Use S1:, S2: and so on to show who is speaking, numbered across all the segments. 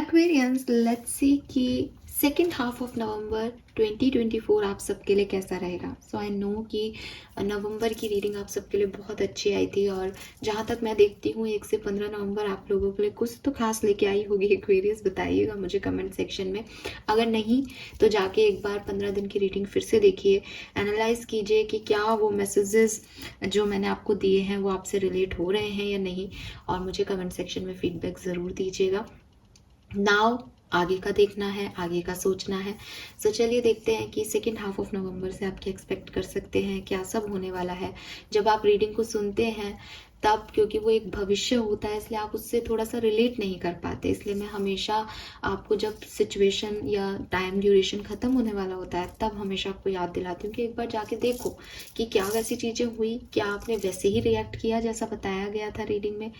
S1: Aquarians, let's see कि second half of नवंबर 2024 आप सबके लिए कैसा रहेगा. सो आई नो कि नवंबर की रीडिंग आप सबके लिए बहुत अच्छी आई थी और जहाँ तक मैं देखती हूँ 1 से 15 नवंबर आप लोगों के लिए कुछ तो खास लेके आई होगी. एक्वेरियस बताइएगा मुझे कमेंट सेक्शन में. अगर नहीं तो जाके एक बार 15 दिन की रीडिंग फिर से देखिए, एनालाइज कीजिए कि क्या वो मैसेजेस जो मैंने आपको दिए हैं वो आपसे रिलेट हो रहे हैं या नहीं, और मुझे कमेंट सेक्शन में फीडबैक ज़रूर दीजिएगा. नाउ आगे का देखना है, आगे का सोचना है. सो चलिए देखते हैं कि सेकेंड हाफ ऑफ नवंबर से आप क्या एक्सपेक्ट कर सकते हैं, क्या सब होने वाला है. जब आप रीडिंग को सुनते हैं तब, क्योंकि वो एक भविष्य होता है इसलिए आप उससे थोड़ा सा रिलेट नहीं कर पाते, इसलिए मैं हमेशा आपको जब सिचुएशन या टाइम ड्यूरेशन ख़त्म होने वाला होता है तब हमेशा आपको याद दिलाती हूँ कि एक बार जाके देखो कि क्या वैसी चीज़ें हुई, क्या आपने वैसे ही रिएक्ट किया जैसा बताया गया था रीडिंग में,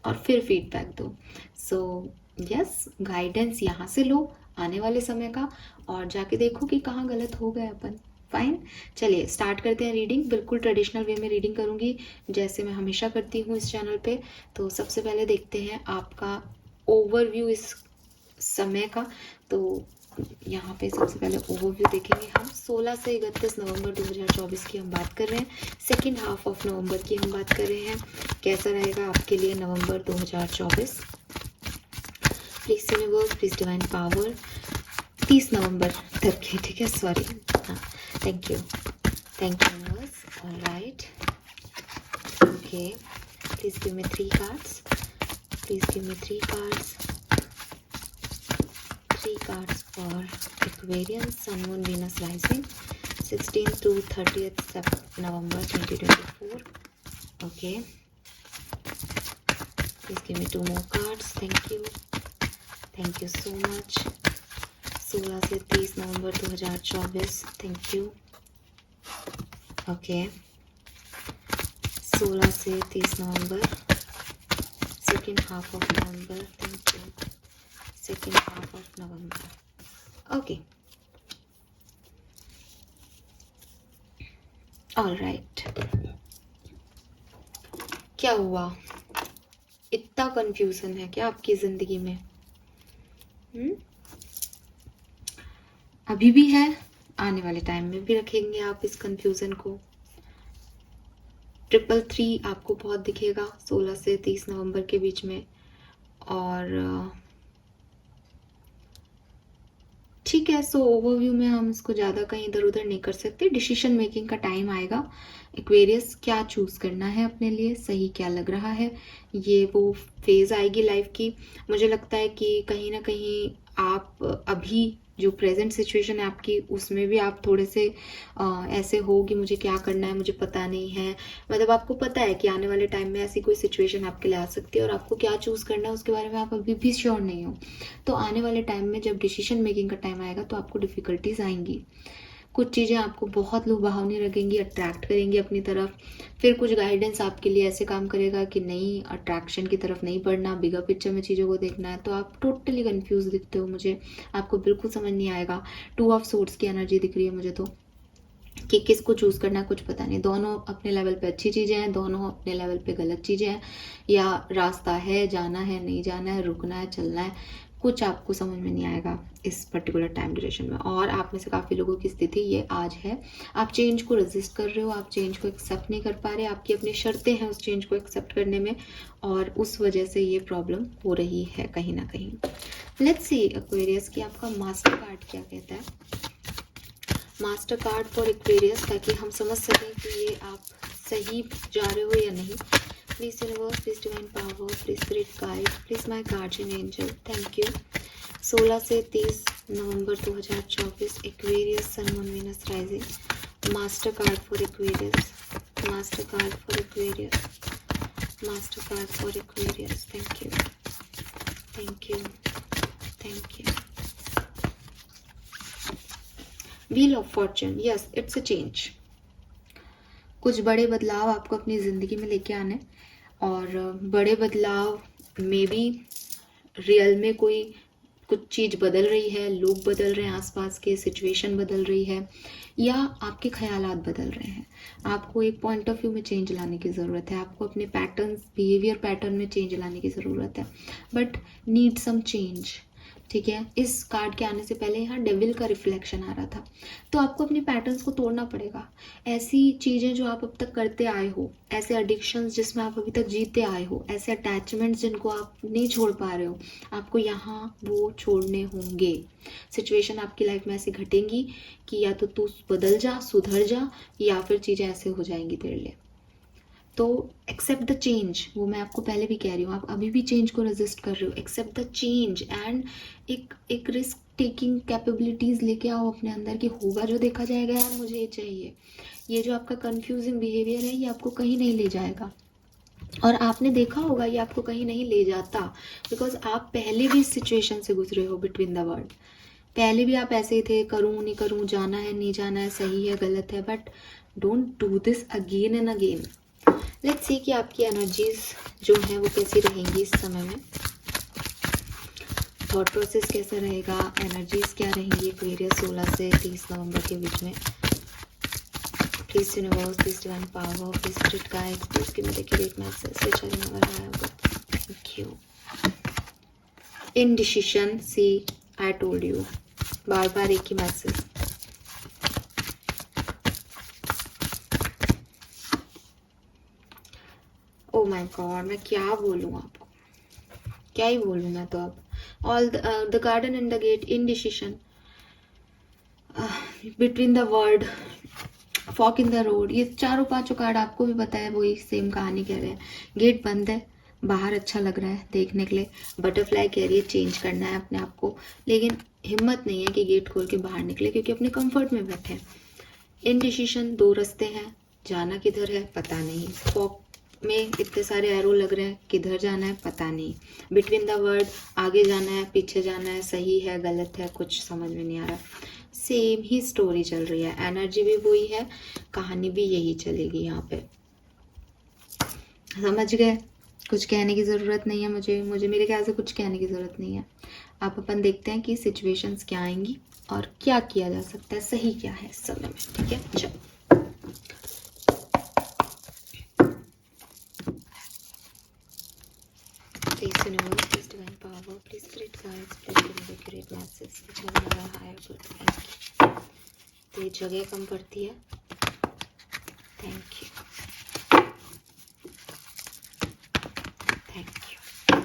S1: और फिर फीडबैक दो. सो यस, गाइडेंस यहाँ से लो आने वाले समय का, और जाके देखो कि कहाँ गलत हो गए अपन. फाइन, चलिए स्टार्ट करते हैं रीडिंग. बिल्कुल ट्रेडिशनल वे में रीडिंग करूँगी जैसे मैं हमेशा करती हूँ इस चैनल पे. तो सबसे पहले देखते हैं आपका ओवरव्यू इस समय का. तो यहाँ पे सबसे पहले ओवरव्यू देखेंगे हम. 16 से 31 नवंबर 2024 की हम बात कर रहे हैं. सेकेंड हाफ ऑफ नवंबर की हम बात कर रहे हैं. कैसा रहेगा आपके लिए नवंबर 2024. Please universe, please divine power. 30 नवंबर तक के, ठीक है, सॉरी. हाँ, thank you universe. Alright, okay. Please give me 3 cards. Please give me 3 cards. 3 cards for Aquarius, Sun, Moon, Venus, Rising, 16th to 30th November 2024. Okay. Please give me 2 more cards. Thank you. Thank you so much. 16 से 30 नवंबर 2024. Thank you. Okay. 16 से 30 नवंबर. Second half of November. Thank you. Second half of November. Okay. All right. क्या हुआ? इतना confusion है क्या आपकी जिंदगी में? अभी भी है, आने वाले टाइम में भी रखेंगे आप इस कंफ्यूजन को. 333 आपको बहुत दिखेगा 16 से 30 नवंबर के बीच में. और ठीक है, सो ओवरव्यू में हम इसको ज़्यादा कहीं इधर उधर नहीं कर सकते. डिसीजन मेकिंग का टाइम आएगा. एक्वेरियस, क्या चूज़ करना है अपने लिए, सही क्या लग रहा है, ये वो फेज़ आएगी लाइफ की. मुझे लगता है कि कहीं ना कहीं आप अभी जो प्रेजेंट सिचुएशन है आपकी, उसमें भी आप थोड़े से ऐसे हो कि मुझे क्या करना है, मुझे पता नहीं है. मतलब आपको पता है कि आने वाले टाइम में ऐसी कोई सिचुएशन आपके लिए आ सकती है और आपको क्या चूज़ करना है उसके बारे में आप अभी भी श्योर नहीं हो. तो आने वाले टाइम में जब डिसीजन मेकिंग का टाइम आएगा तो आपको डिफ़िकल्टीज आएंगी. कुछ चीज़ें आपको बहुत लुभावनी लगेंगी, अट्रैक्ट करेंगी अपनी तरफ. फिर कुछ गाइडेंस आपके लिए ऐसे काम करेगा कि नहीं, अट्रैक्शन की तरफ नहीं बढ़ना, बिगर पिक्चर में चीज़ों को देखना है. तो आप टोटली कंफ्यूज दिखते हो मुझे, आपको बिल्कुल समझ नहीं आएगा. 2 ऑफ सोर्ड्स की एनर्जी दिख रही है मुझे तो, कि किसको चूज़ करना है कुछ पता नहीं. दोनों अपने लेवल पे अच्छी चीज़ें हैं, दोनों अपने लेवल पे गलत चीज़ें हैं. या रास्ता है, जाना है, नहीं जाना है, रुकना है, चलना है, कुछ आपको समझ में नहीं आएगा इस पर्टिकुलर टाइम ड्यूरेशन में. और आप में से काफ़ी लोगों की स्थिति ये आज है, आप चेंज को रेजिस्ट कर रहे हो, आप चेंज को एक्सेप्ट नहीं कर पा रहे. आपकी अपनी शर्तें हैं उस चेंज को एक्सेप्ट करने में, और उस वजह से ये प्रॉब्लम हो रही है कहीं ना कहीं. लेट्स सी एक्वेरियस की आपका मास्टर कार्ड क्या कहता है. मास्टर कार्ड फॉर एक्वेरियस, ताकि हम समझ सकें कि ये आप सही जा रहे हो या नहीं. Please universe, please divine power, please spirit guide, please my guardian angel. Thank you. 16 से 30 नवंबर 2024 Aquarius, sun, moon, Venus, rising. Master card for Aquarius. Master card for Aquarius. Master card for Aquarius. Thank you. Thank you. Thank you. Wheel of fortune. Yes, it's a change. कुछ बड़े बदलाव आपको अपनी ज़िंदगी में लेके आने, और बड़े बदलाव में भी रियल में कोई कुछ चीज़ बदल रही है, लोग बदल रहे हैं, आसपास के सिचुएशन बदल रही है, या आपके ख्यालात बदल रहे हैं. आपको एक पॉइंट ऑफ व्यू में चेंज लाने की ज़रूरत है, आपको अपने पैटर्न्स, बिहेवियर पैटर्न में चेंज लाने की ज़रूरत है. But need some change. ठीक है। इस कार्ड के आने से पहले यहाँ डेविल का रिफ्लेक्शन आ रहा था। तो आपको अपनी पैटर्न्स को तोड़ना पड़ेगा। ऐसी चीज़ें जो आप अब तक करते आए हो, ऐसे एडिक्शंस जिसमें आप अभी तक जीते आए हो, ऐसे अटैचमेंट्स जिनको आप नहीं छोड़ पा रहे हो, आपको यहाँ वो छोड़ने होंगे। सिचुएशन आपकी लाइफ में ऐसी घटेंगी कि या तो तू बदल जा, सुधर जा, या फिर चीज़ें ऐसे हो जाएंगी तेरे लिए। तो एक्सेप्ट द चेंज, वो मैं आपको पहले भी कह रही हूँ, आप अभी भी चेंज को रेजिस्ट कर रहे हो। एक्सेप्ट द चेंज एंड एक रिस्क टेकिंग कैपेबिलिटीज़ लेके आओ अपने अंदर कि होगा जो देखा जाएगा यार, मुझे ये चाहिए। ये जो आपका कंफ्यूजिंग बिहेवियर है ये आपको कहीं नहीं ले जाएगा, और आपने देखा होगा ये आपको कहीं नहीं ले जाता, बिकॉज आप पहले भी इस सिचुएशन से गुजरे हो बिटवीन द वर्ल्ड। पहले भी आप ऐसे ही थे, करूँ नहीं करूँ, जाना है नहीं जाना है, सही है गलत है, but don't do this again and again. Let's see कि आपकी एनर्जीज जो है वो कैसी रहेंगी इस समय में, थॉट प्रोसेस कैसा रहेगा, एनर्जीज क्या रहेंगी एक्वेरियस 16 से 30 नवंबर के बीच में। Please universe, please divine power, please spirit guide, please give me the accurate message which I never have. Thank you. Indecision, see I told you, बार बार एक ही मैसेज। ओ माय गॉड, मैं क्या बोलूँ आपको, क्या ही बोलूँ मैं तो अब। All the garden and the gate, indecision, between the word, fork in the road, ये चारों पांचों कार्ड आपको भी पता है वही सेम कहानी कह रहे हैं। गेट बंद है, बाहर अच्छा लग रहा है देखने के लिए, बटरफ्लाई कह रही है चेंज करना है अपने आप को, लेकिन हिम्मत नहीं है कि गेट खोल के बाहर निकले क्योंकि अपने कंफर्ट में बैठे हैं। इनडिसिशन, दो रास्ते हैं, जाना किधर है पता नहीं, फॉक में इतने सारे एरो लग रहे हैं, किधर जाना है पता नहीं, बिटवीन द वर्ड, आगे जाना है पीछे जाना है, सही है गलत है, कुछ समझ में नहीं आ रहा। सेम ही स्टोरी चल रही है, एनर्जी भी वही है, कहानी भी यही चलेगी यहाँ पे। समझ गए? कुछ कहने की ज़रूरत नहीं है मुझे मेरे ख्याल से कुछ कहने की ज़रूरत नहीं है। आप अपन देखते हैं कि सिचुएशंस क्या आएंगी और क्या किया जा सकता है, सही क्या है इस समय में। ठीक है, चलो। Please universe, please divine power, please spirit guides, please give me the accurate message which I will never higher good. Thank you. तो ये जगह कम पड़ती है। Thank you, thank you.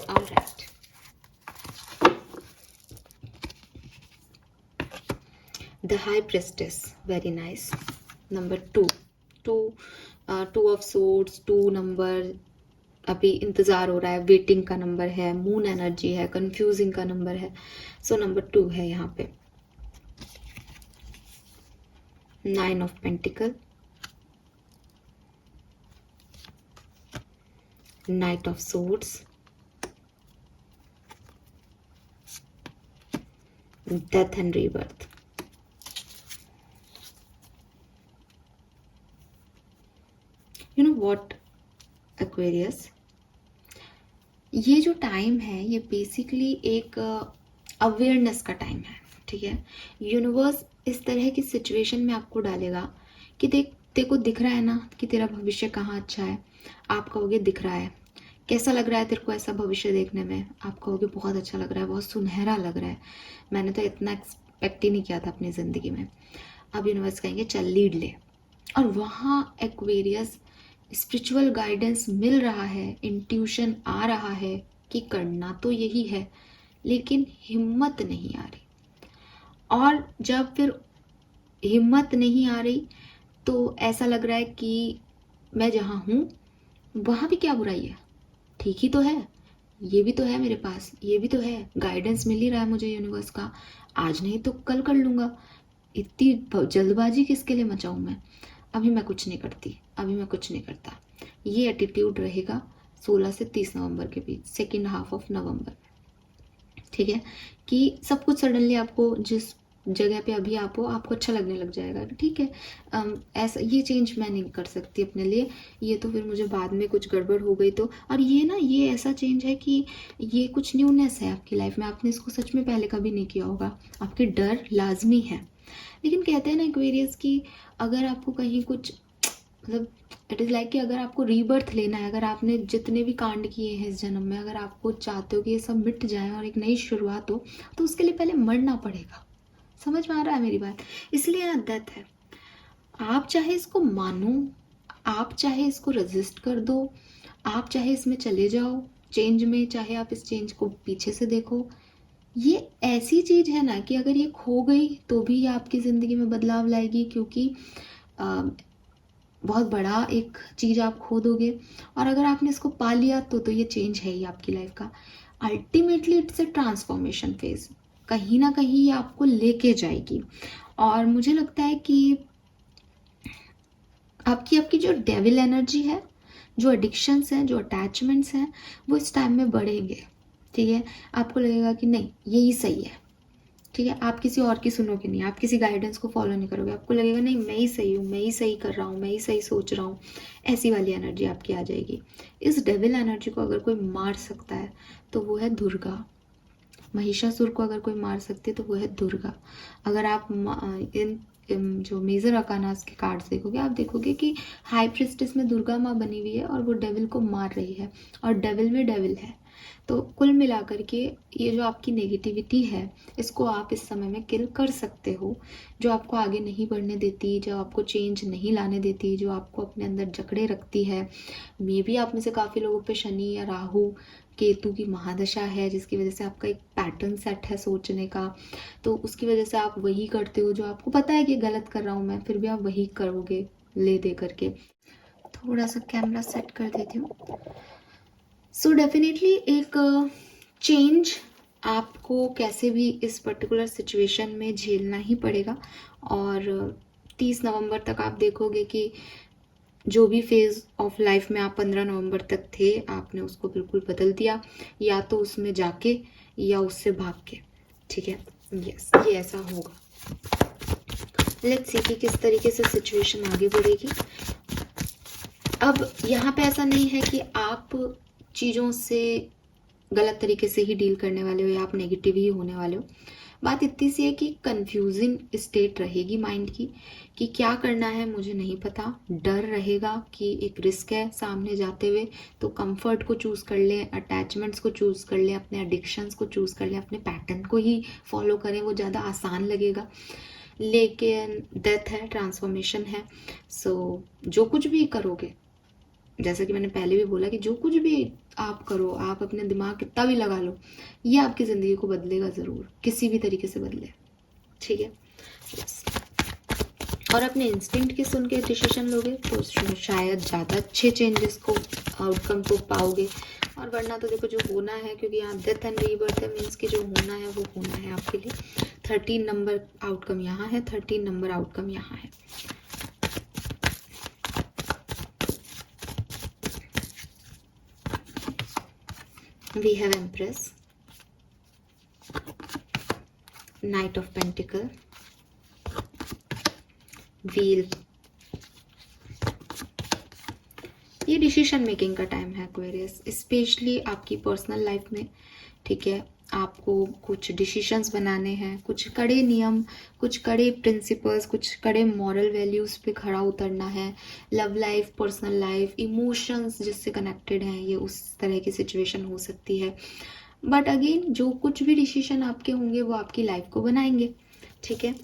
S1: Alright, the high प्रेस्टेस, very nice. Number 2, two of swords, 2 number अभी इंतज़ार हो रहा है, वेटिंग का नंबर है, मून एनर्जी है, कंफ्यूजिंग का नंबर है, सो नंबर 2 है यहाँ पे। 9 of pentacle, night of swords, death and rebirth. You know what Aquarius, ये जो टाइम है ये बेसिकली एक अवेयरनेस का टाइम है। ठीक है, यूनिवर्स इस तरह की सिचुएशन में आपको डालेगा कि देखो दिख रहा है ना कि तेरा भविष्य कहाँ अच्छा है, आप कहोगे दिख रहा है। कैसा लग रहा है तेरे को ऐसा भविष्य देखने में, आप कहोगे बहुत अच्छा लग रहा है, बहुत सुनहरा लग रहा है, मैंने तो इतना एक्सपेक्ट ही नहीं किया था अपनी ज़िंदगी में। अब यूनिवर्स कहेंगे चल लीड ले, और वहाँ एक्वेरियस स्पिरिचुअल गाइडेंस मिल रहा है, इंट्यूशन आ रहा है कि करना तो यही है, लेकिन हिम्मत नहीं आ रही। और जब फिर हिम्मत नहीं आ रही तो ऐसा लग रहा है कि मैं जहाँ हूँ वहाँ भी क्या बुराई है, ठीक ही तो है, ये भी तो है मेरे पास, ये भी तो है, गाइडेंस मिल ही रहा है मुझे यूनिवर्स का, आज नहीं तो कल कर लूँगा, इतनी जल्दबाजी किसके लिए मचाऊँ मैं, अभी मैं कुछ नहीं करती, अभी मैं कुछ नहीं करता। ये एटीट्यूड रहेगा 16 से 30 नवंबर के बीच, सेकेंड हाफ ऑफ नवंबर। ठीक है, कि सब कुछ सडनली आपको जिस जगह पे अभी आप हो आपको अच्छा लगने लग जाएगा। ठीक है, ऐसा ये चेंज मैं नहीं कर सकती अपने लिए, ये तो फिर मुझे बाद में कुछ गड़बड़ हो गई तो। और ये ना, ये ऐसा चेंज है कि ये कुछ न्यूनेस है आपकी लाइफ में, आपने इसको सच में पहले कभी नहीं किया होगा, आपके डर लाजमी है, लेकिन कहते हैं ना एक्वेरियस की, अगर आपको कहीं कुछ मतलब इट इज़ लाइक कि अगर आपको रीबर्थ लेना है, अगर आपने जितने भी कांड किए हैं इस जन्म में, अगर आपको चाहते हो कि ये सब मिट जाए और एक नई शुरुआत हो, तो उसके लिए पहले मरना पड़ेगा। समझ में आ रहा है मेरी बात? इसलिए यहाँ डेथ है। आप चाहे इसको मानो, आप चाहे इसको रेजिस्ट कर दो, आप चाहे इसमें चले जाओ चेंज में, चाहे आप इस चेंज को पीछे से देखो, ये ऐसी चीज़ है ना कि अगर ये खो गई तो भी ये आपकी ज़िंदगी में बदलाव लाएगी, क्योंकि बहुत बड़ा एक चीज़ आप खो दोगे। और अगर आपने इसको पा लिया तो ये चेंज है ही आपकी लाइफ का। Ultimately it's a transformation phase, कहीं ना कहीं ये आपको लेके जाएगी। और मुझे लगता है कि आपकी आपकी जो डेविल एनर्जी है, जो एडिक्शंस हैं, जो अटैचमेंट्स हैं, वो इस टाइम में बढ़ेंगे। ठीक है, आपको लगेगा कि नहीं यही सही है। ठीक है, आप किसी और की सुनोगे नहीं, आप किसी गाइडेंस को फॉलो नहीं करोगे, आपको लगेगा नहीं मैं ही सही हूँ, मैं ही सही कर रहा हूँ, मैं ही सही सोच रहा हूँ। ऐसी वाली एनर्जी आपकी आ जाएगी। इस डेविल एनर्जी को अगर कोई मार सकता है तो वो है दुर्गा। महिषासुर को अगर कोई मार सकती है तो वो है दुर्गा। अगर आप इन जो मेजर अकानास के कार्ड्स देखोगे, आप देखोगे कि हाई प्रिस्टेस में दुर्गा माँ बनी हुई है और वो डेविल को मार रही है, और डेविल में डेविल है। तो कुल मिलाकर के ये जो आपकी नेगेटिविटी है, इसको आप इस समय में किल कर सकते हो, जो आपको आगे नहीं बढ़ने देती, जो आपको चेंज नहीं लाने देती, जो आपको अपने अंदर जकड़े रखती है। मे बी आप में से काफ़ी लोगों पे शनि या राहु केतु की महादशा है, जिसकी वजह से आपका एक पैटर्न सेट है सोचने का, तो उसकी वजह से आप वही करते हो जो आपको पता है कि गलत कर रहा हूँ मैं, फिर भी आप वही करोगे ले दे करके। थोड़ा सा कैमरा सेट कर देती हूँ। सो डेफिनेटली एक चेंज आपको कैसे भी इस पर्टिकुलर सिचुएशन में झेलना ही पड़ेगा। और 30 नवंबर तक आप देखोगे कि जो भी फेज़ ऑफ लाइफ में आप 15 नवंबर तक थे, आपने उसको बिल्कुल बदल दिया, या तो उसमें जाके या उससे भाग के। ठीक है, यस, ये ऐसा होगा। लेट्स सी कि किस तरीके से सिचुएशन आगे बढ़ेगी। अब यहाँ पे ऐसा नहीं है कि आप चीज़ों से गलत तरीके से ही डील करने वाले हो या आप नेगेटिव ही होने वाले हो। बात इतनी सी है कि कंफ्यूजिंग स्टेट रहेगी माइंड की कि क्या करना है मुझे नहीं पता। डर रहेगा कि एक रिस्क है सामने जाते हुए, तो कंफर्ट को चूज़ कर लें, अटैचमेंट्स को चूज़ कर लें, अपने एडिक्शंस को चूज़ कर लें, अपने पैटर्न को ही फॉलो करें, वो ज़्यादा आसान लगेगा। लेकिन डेथ है, ट्रांसफॉर्मेशन है। सो जो कुछ भी करोगे, जैसा कि मैंने पहले भी बोला कि जो कुछ भी आप करो, आप अपने दिमाग कितना भी लगा लो, ये आपकी ज़िंदगी को बदलेगा ज़रूर, किसी भी तरीके से बदले। ठीक है, यस। और अपने इंस्टिंक्ट की सुन के डिसीजन लोगे तो शायद ज़्यादा अच्छे चेंजेस को, आउटकम को पाओगे। और वरना तो देखो जो होना है, क्योंकि यहाँ डेथ एंड रीबर्थ है, मीन्स कि जो होना है वो होना है आपके लिए। 13 नंबर आउटकम यहाँ है, 13 नंबर आउटकम यहाँ है। We have Empress, Knight of Pentacle, Wheel। ये डिसीजन मेकिंग का टाइम है एक्वेरियस, स्पेशली आपकी पर्सनल लाइफ में। ठीक है, आपको कुछ डिसीजंस बनाने हैं, कुछ कड़े नियम, कुछ कड़े प्रिंसिपल्स, कुछ कड़े मॉरल वैल्यूज़ पे खड़ा उतरना है। Love life, personal life, emotions जिससे कनेक्टेड हैं, ये उस तरह की सिचुएशन हो सकती है। बट अगेन जो कुछ भी डिसीजन आपके होंगे वो आपकी लाइफ को बनाएंगे। ठीक है,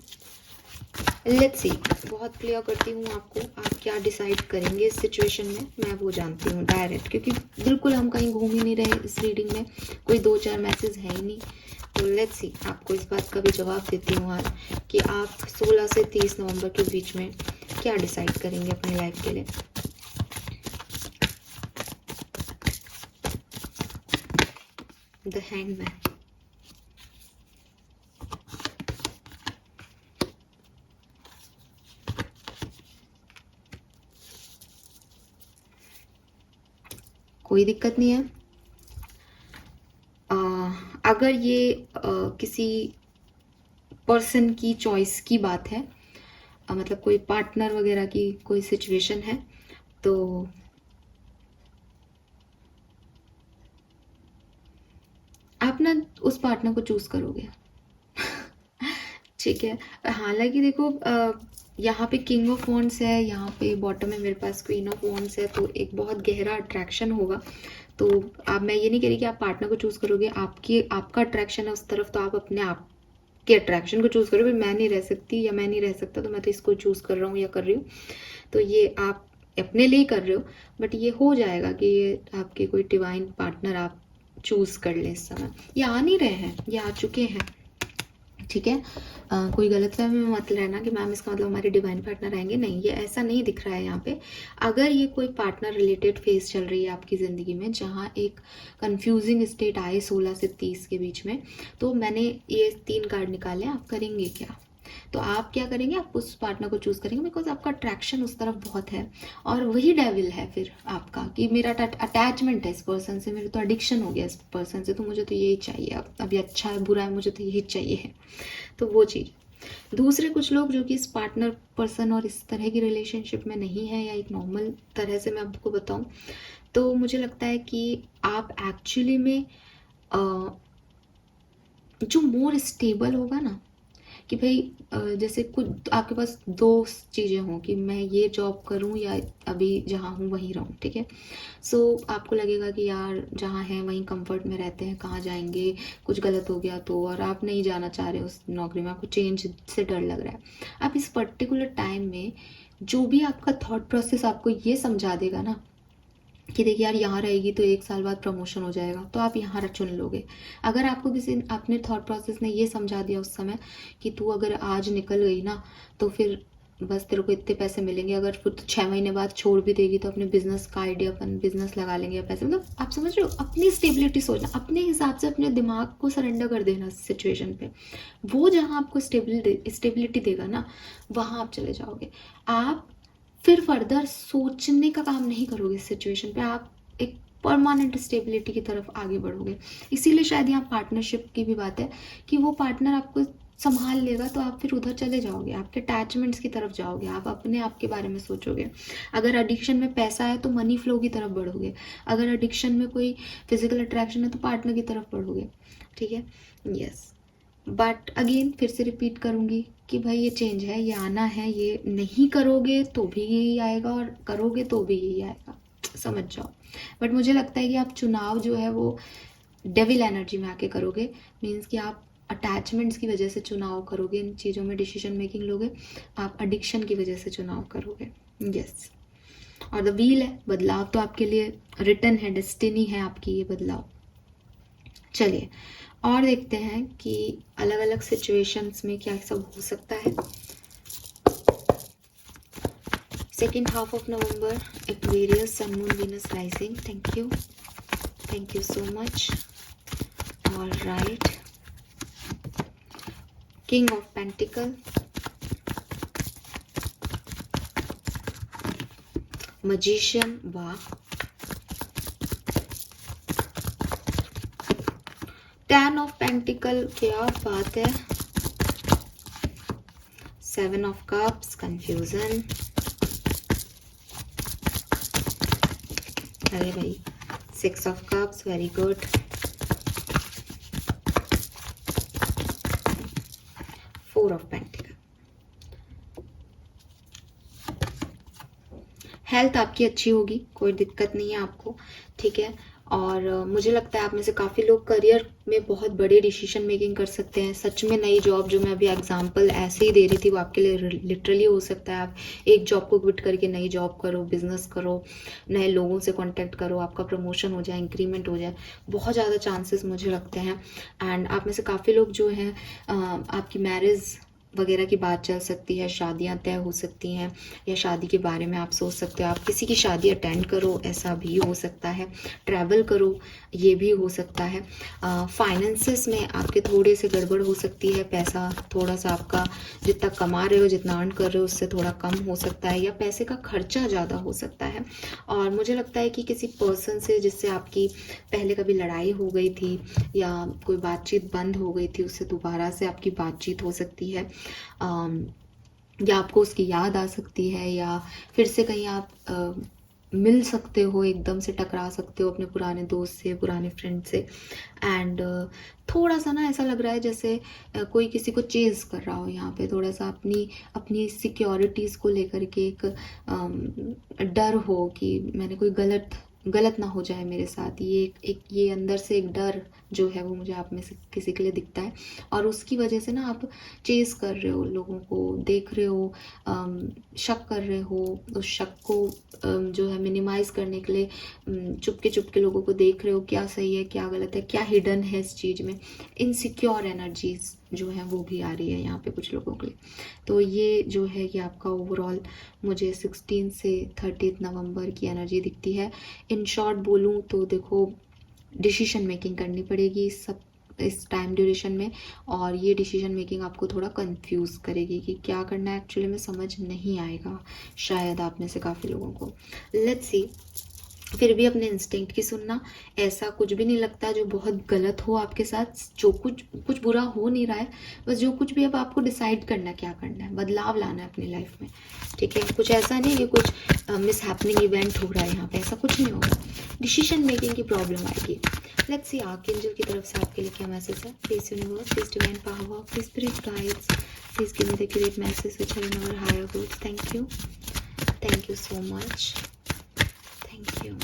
S1: लेट्स सी, बहुत क्लियर करती हूँ आपको, आप क्या डिसाइड करेंगे इस सिचुएशन में, मैं वो जानती हूँ डायरेक्ट, क्योंकि बिल्कुल हम कहीं घूम ही नहीं रहे इस रीडिंग में, कोई 2-4 मैसेज है ही नहीं। तो लेट्स सी, आपको इस बात का भी जवाब देती हूँ आज कि आप 16 से 30 नवंबर के बीच में क्या डिसाइड करेंगे अपनी लाइफ के लिए। द हैंगमैन, कोई दिक्कत नहीं है। अगर ये किसी पर्सन की चॉइस की बात है, मतलब कोई पार्टनर वगैरह की कोई सिचुएशन है, तो आप ना उस पार्टनर को चूज करोगे। ठीक है। हालांकि देखो यहाँ पे किंग ऑफ वॉन्ड्स है, यहाँ पे बॉटम में मेरे पास क्वीन ऑफ वॉन्ड्स है, तो एक बहुत गहरा अट्रैक्शन होगा। तो अब मैं ये नहीं कह रही कि आप पार्टनर को चूज करोगे, आपका अट्रैक्शन है उस तरफ, तो आप अपने आप के अट्रैक्शन को चूज करो। भाई मैं नहीं रह सकती या मैं नहीं रह सकता, तो मैं तो इसको चूज कर रहा हूँ या कर रही हूँ, तो ये आप अपने लिए कर रहे हो। बट ये हो जाएगा कि ये आपके कोई डिवाइन पार्टनर आप चूज कर ले इस समय। ये आ नहीं रहे हैं, ये आ चुके हैं, ठीक है। कोई गलतफहमी में मत लेना कि मैम इसका मतलब हमारे डिवाइन पार्टनर आएंगे, नहीं, ये ऐसा नहीं दिख रहा है यहाँ पे। अगर ये कोई पार्टनर रिलेटेड फेज चल रही है आपकी ज़िंदगी में जहाँ एक कंफ्यूजिंग स्टेट आए 16 से 30 के बीच में, तो मैंने ये 3 कार्ड निकाले, आप करेंगे क्या? तो आप क्या करेंगे, आप उस पार्टनर को चूज करेंगे बिकॉज आपका अट्रैक्शन उस तरफ बहुत है, और वही डेविल है फिर आपका कि मेरा अटैचमेंट है इस पर्सन से, मेरे तो एडिक्शन हो गया इस पर्सन से, तो मुझे तो यही चाहिए, अब अभी अच्छा है बुरा है मुझे तो यही चाहिए है, तो वो चीज़। दूसरे कुछ लोग जो कि इस पार्टनर पर्सन और इस तरह की रिलेशनशिप में नहीं है, या एक नॉर्मल तरह से मैं आपको बताऊं, तो मुझे लगता है कि आप एक्चुअली में जो मोर स्टेबल होगा ना, कि भाई जैसे कुछ आपके पास 2 चीज़ें हों कि मैं ये जॉब करूं या अभी जहाँ हूँ वहीं रहूँ, ठीक है। सो आपको लगेगा कि यार जहाँ है वहीं कंफर्ट में रहते हैं, कहाँ जाएंगे, कुछ गलत हो गया तो, और आप नहीं जाना चाह रहे उस नौकरी में, आपको चेंज से डर लग रहा है। आप इस पर्टिकुलर टाइम में जो भी आपका थॉट प्रोसेस आपको ये समझा देगा ना कि देखिए यार यहाँ रहेगी तो 1 साल बाद प्रमोशन हो जाएगा, तो आप यहाँ चुन लोगे। अगर आपको किसी अपने थॉट प्रोसेस ने ये समझा दिया उस समय कि तू अगर आज निकल गई ना तो फिर बस तेरे को इतने पैसे मिलेंगे, अगर फिर तो 6 महीने बाद छोड़ भी देगी तो अपने बिजनेस का आइडिया, अपन बिजनेस लगा लेंगे या पैसे, मतलब आप समझ रहे हो, अपनी स्टेबिलिटी सोचना, अपने हिसाब से अपने दिमाग को सरेंडर कर देना सिचुएशन पे। वो जहाँ आपको स्टेबिलिटी देगा ना, वहाँ आप चले जाओगे। आप फिर फर्दर सोचने का काम नहीं करोगे इस सिचुएशन पे, आप एक परमानेंट स्टेबिलिटी की तरफ आगे बढ़ोगे। इसीलिए शायद यहाँ पार्टनरशिप की भी बात है कि वो पार्टनर आपको संभाल लेगा, तो आप फिर उधर चले जाओगे, आपके अटैचमेंट्स की तरफ जाओगे, आप अपने आप के बारे में सोचोगे। अगर एडिक्शन में पैसा है तो मनी फ्लो की तरफ बढ़ोगे, अगर एडिक्शन में कोई फिजिकल अट्रैक्शन है तो पार्टनर की तरफ बढ़ोगे, ठीक है। यस, बट अगेन फिर से रिपीट करूँगी कि भाई ये चेंज है, ये आना है, ये नहीं करोगे तो भी यही आएगा और करोगे तो भी यही आएगा, समझ जाओ। बट मुझे लगता है कि आप चुनाव जो है वो डेविल एनर्जी में आके करोगे, मीन्स कि आप अटैचमेंट्स की वजह से चुनाव करोगे, इन चीज़ों में डिसीजन मेकिंग लोगे, आप एडिक्शन की वजह से चुनाव करोगे। यस, और द व्हील है, बदलाव तो आपके लिए रिटर्न है, डेस्टिनी है आपकी ये बदलाव। चलिए और देखते हैं कि अलग अलग सिचुएशंस में क्या सब हो सकता है। Second half of November, Aquarius, sun moon Venus rising, thank you so much. All right, king of pentacle, magician, वाह, 10 ऑफ पेंटिकल, क्या बात है, 7 ऑफ कप्स, कंफ्यूजन, अरे भाई 6 of cups, very good, 4 of pentacle. Health आपकी अच्छी होगी, कोई दिक्कत नहीं है आपको, ठीक है। और मुझे लगता है आप में से काफ़ी लोग करियर में बहुत बड़े डिसीजन मेकिंग कर सकते हैं। सच में नई जॉब, जो मैं अभी एग्जांपल ऐसे ही दे रही थी, वो आपके लिए लिटरली हो सकता है। आप एक जॉब को क्विट करके नई जॉब करो, बिजनेस करो, नए लोगों से कांटेक्ट करो, आपका प्रमोशन हो जाए, इंक्रीमेंट हो जाए, बहुत ज़्यादा चांसेस मुझे लगते हैं। एंड आप में से काफ़ी लोग जो हैं, आपकी मैरिज वगैरह की बात चल सकती है, शादियां तय हो सकती हैं, या शादी के बारे में आप सोच सकते हो, आप किसी की शादी अटेंड करो, ऐसा भी हो सकता है, ट्रैवल करो, ये भी हो सकता है। फाइनेंसेस में आपके थोड़े से गड़बड़ हो सकती है, पैसा थोड़ा सा आपका जितना कमा रहे हो, जितना अर्न कर रहे हो, उससे थोड़ा कम हो सकता है, या पैसे का खर्चा ज़्यादा हो सकता है। और मुझे लगता है कि किसी पर्सन से जिससे आपकी पहले कभी लड़ाई हो गई थी या कोई बातचीत बंद हो गई थी, उससे दोबारा से आपकी बातचीत हो सकती है, या आपको उसकी याद आ सकती है, या फिर से कहीं आप मिल सकते हो, एकदम से टकरा सकते हो अपने पुराने दोस्त से, पुराने फ्रेंड से। एंड थोड़ा सा ना ऐसा लग रहा है जैसे कोई किसी को चेज कर रहा हो यहाँ पे, थोड़ा सा अपनी अपनी सिक्योरिटीज़ को लेकर के एक डर हो कि मैंने कोई गलत गलत ना हो जाए मेरे साथ। ये एक ये अंदर से एक डर जो है वो मुझे आप में से किसी के लिए दिखता है, और उसकी वजह से ना आप चेज कर रहे हो लोगों को, देख रहे हो, शक कर रहे हो। उस शक को जो है मिनिमाइज करने के लिए चुपके चुपके लोगों को देख रहे हो, क्या सही है क्या गलत है, क्या हिडन है इस चीज़ में। इनसिक्योर एनर्जीज जो है वो भी आ रही है यहाँ पे कुछ लोगों के लिए। तो ये जो है कि आपका ओवरऑल मुझे 16 से 30 नवंबर की एनर्जी दिखती है। इन शॉर्ट बोलूँ तो देखो, डिसीजन मेकिंग करनी पड़ेगी सब इस टाइम ड्यूरेशन में, और ये डिसीजन मेकिंग आपको थोड़ा कंफ्यूज करेगी कि क्या करना है एक्चुअली में, समझ नहीं आएगा शायद आप में से काफ़ी लोगों को। लेट्स सी, फिर भी अपने इंस्टिंक्ट की सुनना। ऐसा कुछ भी नहीं लगता जो बहुत गलत हो आपके साथ, जो कुछ बुरा हो नहीं रहा है, बस जो कुछ भी अब आपको डिसाइड करना है क्या करना है, बदलाव लाना है अपनी लाइफ में, ठीक है। कुछ ऐसा नहीं कि कुछ मिस हैपनिंग इवेंट हो रहा है यहाँ पे, ऐसा कुछ नहीं होगा। डिसीजन मेकिंग की प्रॉब्लम आएगी। लेट्स सी आर्कएंजल की तरफ से आपके लिए क्या मैसेज है। Please universe, please divine power, please spirit guides, please give me the accurate message which have in our higher good. Thank you so much, thank you.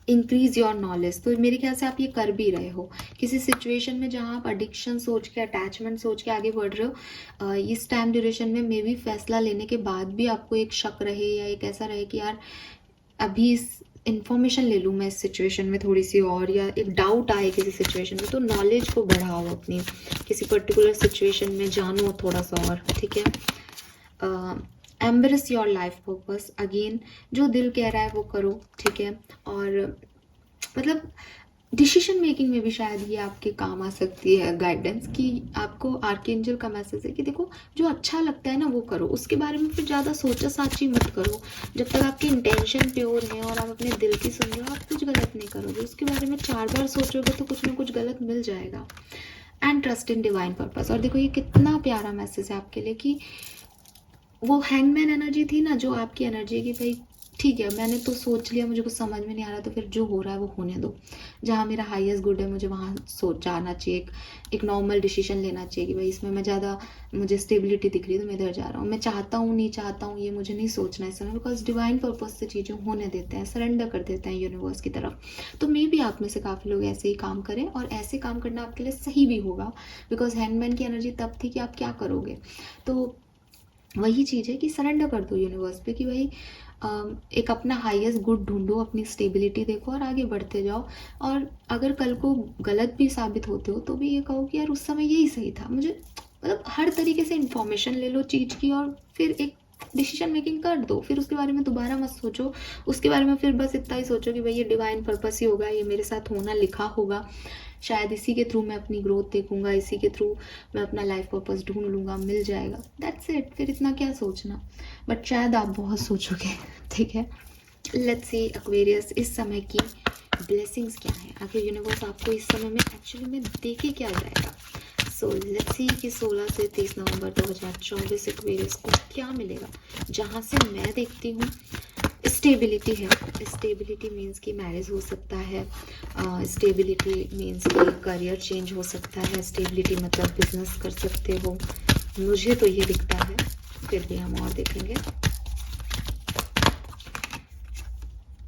S1: Increase your knowledge, तो मेरे ख्याल से आप ये कर भी रहे हो किसी सिचुएशन में जहाँ आप एडिक्शन सोच के, अटैचमेंट सोच के आगे बढ़ रहे हो। इस टाइम ड्यूरेशन में मे बी फैसला लेने के बाद भी आपको एक शक रहे या एक ऐसा रहे कि यार अभी इस इन्फॉर्मेशन ले लूँ मैं इस सिचुएशन में थोड़ी सी और, या एक डाउट आए किसी सिचुएशन में, तो नॉलेज को बढ़ाओ अपनी, किसी पर्टिकुलर सिचुएशन में जानो थोड़ा सा और, ठीक है। Embrace your life purpose, again जो दिल कह रहा है वो करो, ठीक है। और मतलब डिसीजन मेकिंग में भी शायद ये आपके काम आ सकती है गाइडेंस, कि आपको आर्कएंजल का मैसेज है कि देखो जो अच्छा लगता है ना वो करो, उसके बारे में फिर ज़्यादा सोचा साची मत करो। जब तक आपके इंटेंशन प्योर है और आप अपने दिल की सुन रहे हो, आप कुछ गलत नहीं करोगे। उसके बारे में 4 बार सोचोगे तो कुछ ना कुछ गलत मिल जाएगा। And trust in divine purpose. और देखो ये कितना प्यारा मैसेज है आपके लिए कि वो हैंगमैन एनर्जी थी ना, जो आपकी एनर्जी की भाई ठीक है मैंने तो सोच लिया, मुझे कुछ समझ में नहीं आ रहा, तो फिर जो हो रहा है वो होने दो। जहाँ मेरा हाईएस्ट गुड है मुझे वहाँ सोच जाना चाहिए, एक नॉर्मल डिसीजन लेना चाहिए कि भाई इसमें मैं ज़्यादा, मुझे स्टेबिलिटी दिख रही है तो मैं इधर जा रहा हूँ। मैं चाहता हूँ नहीं चाहता हूँ ये मुझे नहीं सोचना इस समय, बिकॉज डिवाइन पर्पज से चीज़ें होने देते हैं, सरेंडर कर देते हैं यूनिवर्स की तरफ। तो मे भी आप में से काफ़ी लोग ऐसे ही काम करें, और ऐसे काम करना आपके लिए सही भी होगा, बिकॉज हैंगमैन की एनर्जी तब थी कि आप क्या करोगे। तो वही चीज़ है कि सरेंडर कर दो यूनिवर्स पे कि भाई एक अपना हाईएस्ट गुड ढूंढो, अपनी स्टेबिलिटी देखो और आगे बढ़ते जाओ। और अगर कल को गलत भी साबित होते हो तो भी ये कहो कि यार उस समय यही सही था। मुझे मतलब हर तरीके से इंफॉर्मेशन ले लो चीज़ की, और फिर एक डिसीजन मेकिंग कर दो। फिर उसके बारे में दोबारा मत सोचो, उसके बारे में फिर बस इतना ही सोचो कि भाई ये डिवाइन पर्पस ही होगा, ये मेरे साथ होना लिखा होगा, शायद इसी के थ्रू मैं अपनी ग्रोथ देखूंगा, इसी के थ्रू मैं अपना लाइफ पर्पस ढूंढ लूँगा, मिल जाएगा, दैट्स इट। फिर इतना क्या सोचना, बट शायद आप बहुत सोचोगे, ठीक है। लेट्स सी एक्वेरियस, इस समय की ब्लेसिंग्स क्या है, आखिर यूनिवर्स आपको इस समय में एक्चुअली में देके क्या जाएगा। सो लेट्स सी कि 16 से 30 नवंबर 2024 एक्वेरियस को क्या मिलेगा। जहाँ से मैं देखती हूँ स्टेबिलिटी है। स्टेबिलिटी मीन्स कि मैरिज हो सकता है, स्टेबिलिटी मीन्स कि करियर चेंज हो सकता है, स्टेबिलिटी मतलब बिजनेस कर सकते हो, मुझे तो ये दिखता है, फिर भी हम और देखेंगे।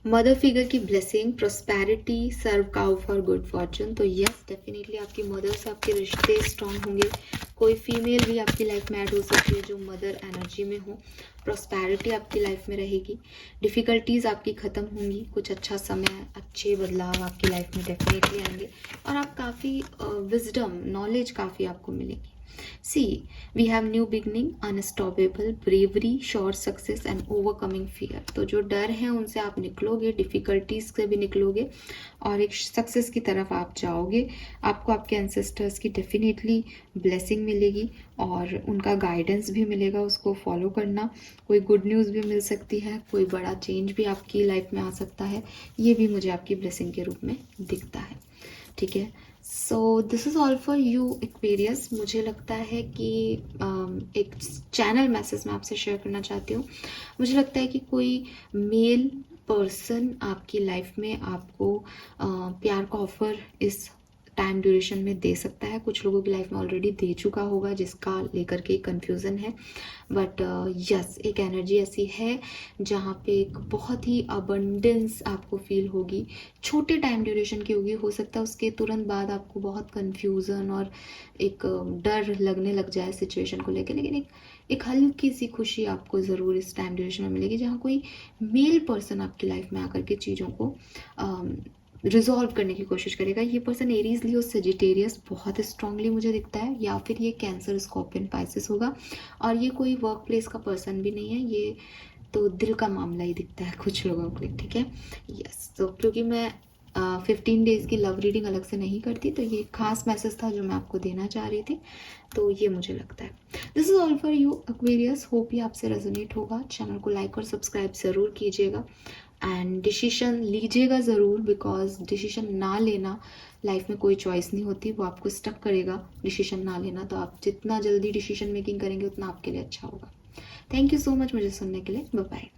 S1: मदर फिगर की blessing, prosperity, serve cow for good fortune. तो यस डेफिनेटली आपकी मदर से आपके रिश्ते स्ट्रांग होंगे। कोई फीमेल भी आपकी लाइफ में ऐड हो सकती है जो मदर एनर्जी में हो। प्रोस्पेरिटी आपकी लाइफ में रहेगी, डिफ़िकल्टीज़ आपकी ख़त्म होंगी, कुछ अच्छा समय, अच्छे बदलाव आपकी लाइफ में डेफिनेटली आएंगे, और आप काफ़ी विजडम, नॉलेज काफ़ी आपको मिलेगी। See, we have new beginning, unstoppable, bravery, sure success and overcoming fear। तो जो डर है उनसे आप निकलोगे, डिफ़िकल्टीज से भी निकलोगे, और एक सक्सेस की तरफ आप जाओगे। आपको आपके एंसेस्टर्स की डेफिनेटली ब्लेसिंग मिलेगी, और उनका गाइडेंस भी मिलेगा, उसको फॉलो करना। कोई गुड न्यूज़ भी मिल सकती है, कोई बड़ा चेंज भी आपकी लाइफ में आ सकता है, ये भी मुझे आपकी ब्लेसिंग के रूप में दिखता है, ठीक है। So this is all for you Aquarius. मुझे लगता है कि एक चैनल मैसेज मैं आपसे शेयर करना चाहती हूँ। मुझे लगता है कि कोई मेल पर्सन आपकी लाइफ में आपको प्यार का ऑफर इस टाइम ड्यूरेशन में दे सकता है। कुछ लोगों की लाइफ में ऑलरेडी दे चुका होगा, जिसका लेकर के कन्फ्यूज़न है। बट यस, एक एनर्जी ऐसी है जहाँ पे एक बहुत ही अबंडेंस आपको फील होगी। छोटे टाइम ड्यूरेशन की होगी, हो सकता है उसके तुरंत बाद आपको बहुत कन्फ्यूज़न और एक डर लगने लग जाए सिचुएशन को लेकर, लेकिन एक हल्की सी खुशी आपको ज़रूर इस टाइम ड्यूरेशन में मिलेगी, जहाँ कोई मेल पर्सन आपकी लाइफ में आकर के चीज़ों को रिजॉल्व करने की कोशिश करेगा। ये पर्सन एरीज लियो सजिटेरियस बहुत स्ट्रांगली मुझे दिखता है, या फिर ये कैंसर स्कॉर्पियन पाइसेस होगा। और ये कोई वर्क प्लेस का पर्सन भी नहीं है, ये तो दिल का मामला ही दिखता है कुछ लोगों को, ठीक है। यस, तो क्योंकि मैं 15 डेज़ की लव रीडिंग अलग से नहीं करती, तो ये खास मैसेज था जो मैं आपको देना चाह रही थी, तो ये मुझे लगता है। This is all for you Aquarius. Hope ये आपसे रेजोनेट होगा। चैनल को लाइक और सब्सक्राइब ज़रूर कीजिएगा एंड डिसीजन लीजिएगा ज़रूर, बिकॉज डिसीजन ना लेना लाइफ में कोई चॉइस नहीं होती, वो आपको स्टक करेगा डिसीजन ना लेना। तो आप जितना जल्दी डिसीजन मेकिंग करेंगे उतना आपके लिए अच्छा होगा। थैंक यू सो मच मुझे सुनने के लिए। Bye bye.